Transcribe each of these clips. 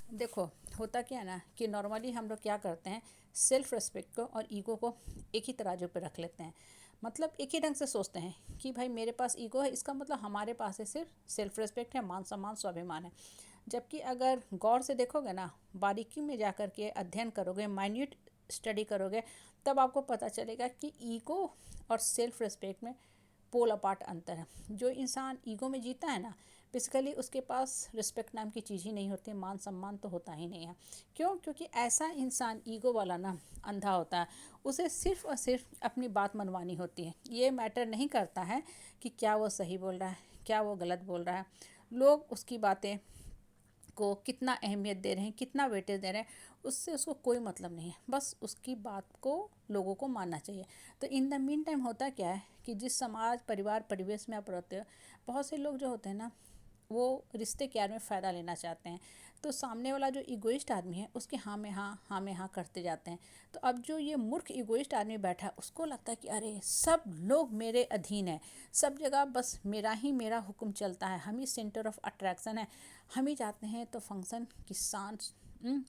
देखो, होता क्या है ना कि नॉर्मली हम लोग क्या करते हैं, सेल्फ रिस्पेक्ट को और ईगो को एक ही तराजू पे रख लेते हैं। मतलब एक ही ढंग से सोचते हैं कि भाई मेरे पास ईगो है, इसका मतलब हमारे पास है सिर्फ सेल्फ रिस्पेक्ट है, मान सम्मान स्वाभिमान है। जबकि अगर गौर से देखोगे ना, बारीकी में जा कर के अध्ययन करोगे, माइन्यूट स्टडी करोगे, तब आपको पता चलेगा कि ईगो और सेल्फ रिस्पेक्ट में पोल अपार्ट अंतर है। जो इंसान ईगो में जीता है ना, बेसिकली उसके पास रिस्पेक्ट नाम की चीज़ ही नहीं होती, मान सम्मान तो होता ही नहीं है। क्यों? क्योंकि ऐसा इंसान ईगो वाला ना अंधा होता है। उसे सिर्फ और सिर्फ अपनी बात मनवानी होती है। ये मैटर नहीं करता है कि क्या वो सही बोल रहा है, क्या वो गलत बोल रहा है, लोग उसकी बातें को कितना अहमियत दे रहे हैं, कितना वेटेज दे रहे हैं, उससे उसको कोई मतलब नहीं है। बस उसकी बात को लोगों को मानना चाहिए। तो इन द मीन टाइम होता क्या है कि जिस समाज परिवार परिवेश में आप रहते हो, बहुत से लोग जो होते हैं ना, वो रिश्ते प्यार में फ़ायदा लेना चाहते हैं। तो सामने वाला जो इगोइस्ट आदमी है उसके हाँ में हाँ करते जाते हैं। तो अब जो ये मूर्ख इगोइस्ट आदमी बैठा है, उसको लगता है कि अरे सब लोग मेरे अधीन है, सब जगह बस मेरा हुक्म चलता है, हम ही सेंटर ऑफ अट्रैक्शन है, हम ही जाते हैं तो फंक्शन की सांस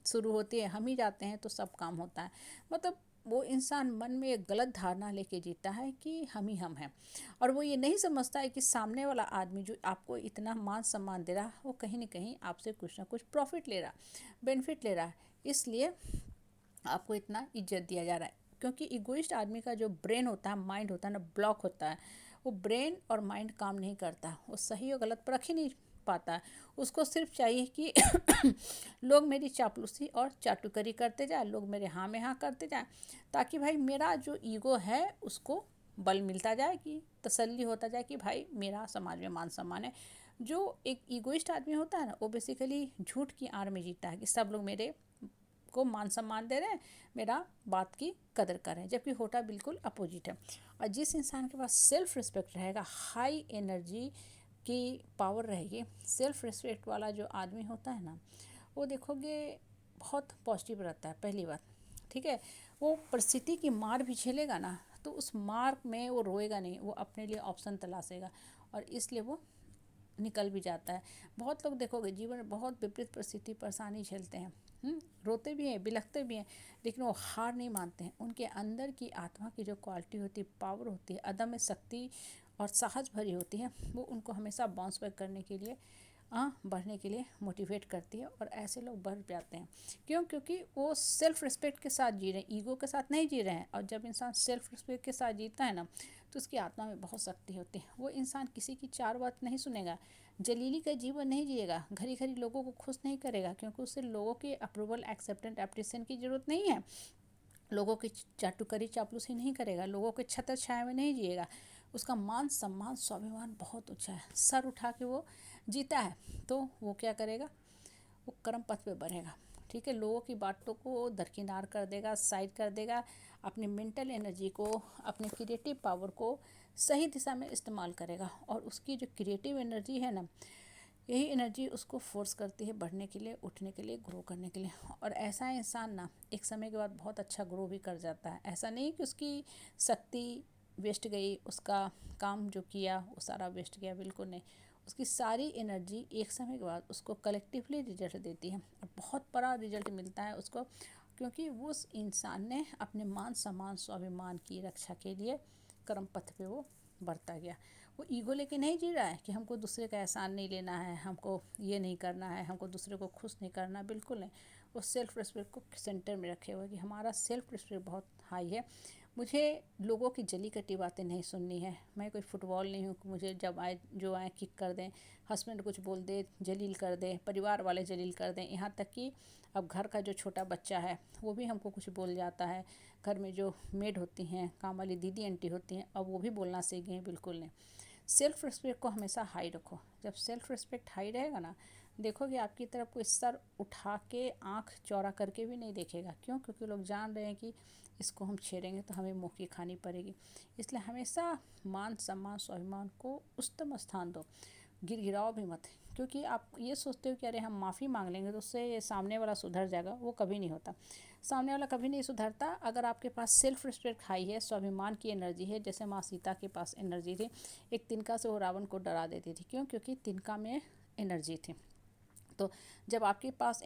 शुरू होती है, हम ही जाते हैं तो सब काम होता है। मतलब वो इंसान मन में एक गलत धारणा लेके जीता है कि हम ही हम हैं। और वो ये नहीं समझता है कि सामने वाला आदमी जो आपको इतना मान सम्मान दे रहा है, वो कहीं ना कहीं आपसे कुछ ना कुछ प्रॉफिट ले रहा, बेनिफिट ले रहा है, इसलिए आपको इतना इज्जत दिया जा रहा है। क्योंकि इगोइस्ट आदमी का जो ब्रेन होता है, माइंड होता है ना, ब्लॉक होता है। वो ब्रेन और माइंड काम नहीं करता, वो सही और गलत परख ही नहीं पाता है। उसको सिर्फ चाहिए कि लोग मेरी चापलूसी और चाटुकरी करते जाए, लोग मेरे हाँ में हाँ करते जाए, ताकि भाई मेरा जो ईगो है उसको बल मिलता जाए, कि तसल्ली होता जाए कि भाई मेरा समाज में मान सम्मान है। जो एक ईगोइस्ट आदमी होता है ना, वो बेसिकली झूठ की आड़ में जीता है कि सब लोग मेरे को मान सम्मान दे रहे हैं, मेरा बात की कदर कर रहे हैं, जबकि होता बिल्कुल अपोजिट है। और जिस इंसान के पास सेल्फ रिस्पेक्ट रहेगा, हाई एनर्जी की पावर रहेगी, सेल्फ रिस्पेक्ट वाला जो आदमी होता है ना, वो देखोगे बहुत पॉजिटिव रहता है। पहली बात, ठीक है, वो परिस्थिति की मार भी झेलेगा ना, तो उस मार में वो रोएगा नहीं, वो अपने लिए ऑप्शन तलाशेगा, और इसलिए वो निकल भी जाता है। बहुत लोग देखोगे जीवन में बहुत विपरीत परिस्थिति परेशानी झेलते हैं, रोते भी हैं, बिलखते भी हैं, लेकिन वो हार नहीं मानते हैं। उनके अंदर की आत्मा की जो क्वालिटी होती है, पावर होती है, अदम्य शक्ति और साहस भरी होती है, वो उनको हमेशा बाउंस बैक करने के लिए, बढ़ने के लिए मोटिवेट करती है, और ऐसे लोग बढ़ जाते हैं। क्यों? क्योंकि वो सेल्फ रिस्पेक्ट के साथ जी रहे हैं, ईगो के साथ नहीं जी रहे हैं। और जब इंसान सेल्फ रिस्पेक्ट के साथ जीता है ना, तो उसकी आत्मा में बहुत शक्ति होती है। वो इंसान किसी की चार बात नहीं सुनेगा, जलीली का जीवन नहीं जिएगा, घड़ी घड़ी लोगों को खुश नहीं करेगा, क्योंकि उसे लोगों के अप्रूवल, एक्सेप्टेंस, एप्रिसिएशन की ज़रूरत नहीं है। लोगों की चाटुकरी चापलूसी नहीं करेगा, लोगों के छत्र छाया में नहीं जिएगा। उसका मान सम्मान स्वाभिमान बहुत ऊंचा है, सर उठा के वो जीता है। तो वो क्या करेगा, वो कर्म पथ पे बढ़ेगा, ठीक है, लोगों की बातों को दरकिनार कर देगा, साइड कर देगा, अपनी मेंटल एनर्जी को, अपने क्रिएटिव पावर को सही दिशा में इस्तेमाल करेगा। और उसकी जो क्रिएटिव एनर्जी है ना, यही एनर्जी उसको फोर्स करती है बढ़ने के लिए, उठने के लिए, ग्रो करने के लिए। और ऐसा इंसान ना एक समय के बाद बहुत अच्छा ग्रो भी कर जाता है। ऐसा नहीं कि उसकी शक्ति वेस्ट गई, उसका काम जो किया वो सारा वेस्ट गया, बिल्कुल नहीं। उसकी सारी एनर्जी एक समय के बाद उसको कलेक्टिवली रिजल्ट देती है, और बहुत बड़ा रिजल्ट मिलता है उसको, क्योंकि उस इंसान ने अपने मान सम्मान स्वाभिमान की रक्षा के लिए कर्म पथ पे वो बढ़ता गया। वो ईगो लेके नहीं जी रहा है कि हमको दूसरे का एहसान नहीं लेना है, हमको ये नहीं करना है, हमको दूसरे को खुश नहीं करना, बिल्कुल नहीं। वो सेल्फ रिस्पेक्ट को सेंटर में रखे हुए कि हमारा सेल्फ रिस्पेक्ट बहुत हाई है। मुझे लोगों की जली कटी बातें नहीं सुननी है। मैं कोई फुटबॉल नहीं हूँ कि मुझे जब आए जो आए किक कर दें, हस्बैंड कुछ बोल दे जलील कर दें, परिवार वाले जलील कर दें, यहाँ तक कि अब घर का जो छोटा बच्चा है वो भी हमको कुछ बोल जाता है। घर में जो मेड होती हैं, काम वाली दीदी आंटी होती हैं, अब वो भी बोलना सीख गए हैं, बिल्कुल नहीं। सेल्फ रिस्पेक्ट को हमेशा हाई रखो। जब सेल्फ रिस्पेक्ट हाई रहेगा ना, देखोगे आपकी तरफ कोई सर उठा के आंख चौड़ा करके भी नहीं देखेगा। क्यों? क्योंकि लोग जान रहे हैं कि इसको हम छेड़ेंगे तो हमें मुँह की खानी पड़ेगी। इसलिए हमेशा मान सम्मान स्वाभिमान को उच्चतम स्थान दो, गिरगिराओ भी मत। क्योंकि आप ये सोचते हो कि अरे हम माफ़ी मांग लेंगे तो उससे ये सामने वाला सुधर जाएगा, वो कभी नहीं होता। सामने वाला कभी नहीं सुधरता। अगर आपके पास सेल्फ रिस्पेक्ट हाई है, स्वाभिमान की एनर्जी है, जैसे माँ सीता के पास एनर्जी थी, एक तिनका से वो रावण को डरा देती थी। क्यों? क्योंकि तिनका में एनर्जी थी। तो जब आपके पास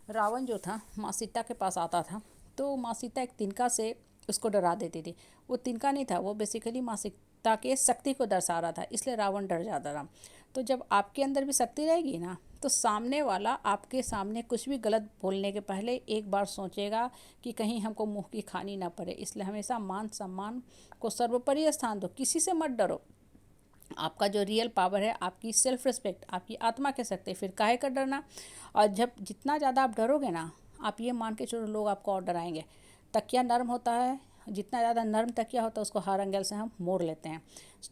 रावण जो था माँ सीता के पास आता था, तो माँ सीता एक तिनका से उसको डरा देती थी। वो तिनका नहीं था, वो बेसिकली माँ सीता के शक्ति को दर्शा रहा था, इसलिए रावण डर जाता था। तो जब आपके अंदर भी शक्ति रहेगी ना, तो सामने वाला आपके सामने कुछ भी गलत बोलने के पहले एक बार सोचेगा कि कहीं हमको मुंह की खानी ना पड़े। इसलिए हमेशा मान सम्मान को सर्वोपरि स्थान दो, किसी से मत डरो। आपका जो रियल पावर है, आपकी सेल्फ रिस्पेक्ट, आपकी आत्मा कह सकते हैं, फिर काहे का डरना। और जब जितना ज़्यादा आप डरोगे ना, आप ये मान के चलो लोग आपको और डराएंगे। तकिया नर्म होता है, जितना ज़्यादा नर्म तकिया होता है उसको हर एंगल से हम मोड़ लेते हैं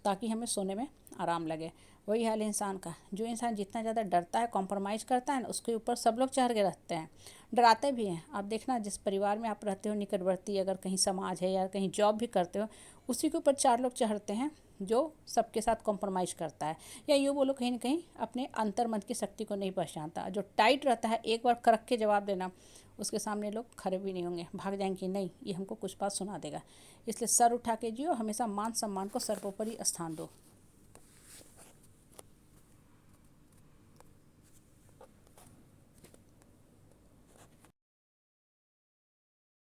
ताकि हमें सोने में आराम लगे। वही हाल है इंसान का। जो इंसान जितना ज़्यादा डरता है, कॉम्प्रोमाइज़ करता है ना, उसके ऊपर सब लोग चढ़ के रहते हैं, डराते भी हैं। आप देखना, जिस परिवार में आप रहते हो निकटवर्ती, अगर कहीं समाज है या कहीं जॉब भी करते हो, उसी के ऊपर चार लोग चढ़ते हैं जो सबके साथ कॉम्प्रोमाइज़ करता है, या यूँ बोलो कहीं ना कहीं अपने अंतर्मन की शक्ति को नहीं पहचानता। जो टाइट रहता है, एक बार कड़क के जवाब देना, उसके सामने लोग खड़े भी नहीं होंगे, भाग जाएंगे, नहीं ये हमको कुछ बात सुना देगा। इसलिए सर उठा के जियो, हमेशा मान सम्मान को सर्वोपरि स्थान दो।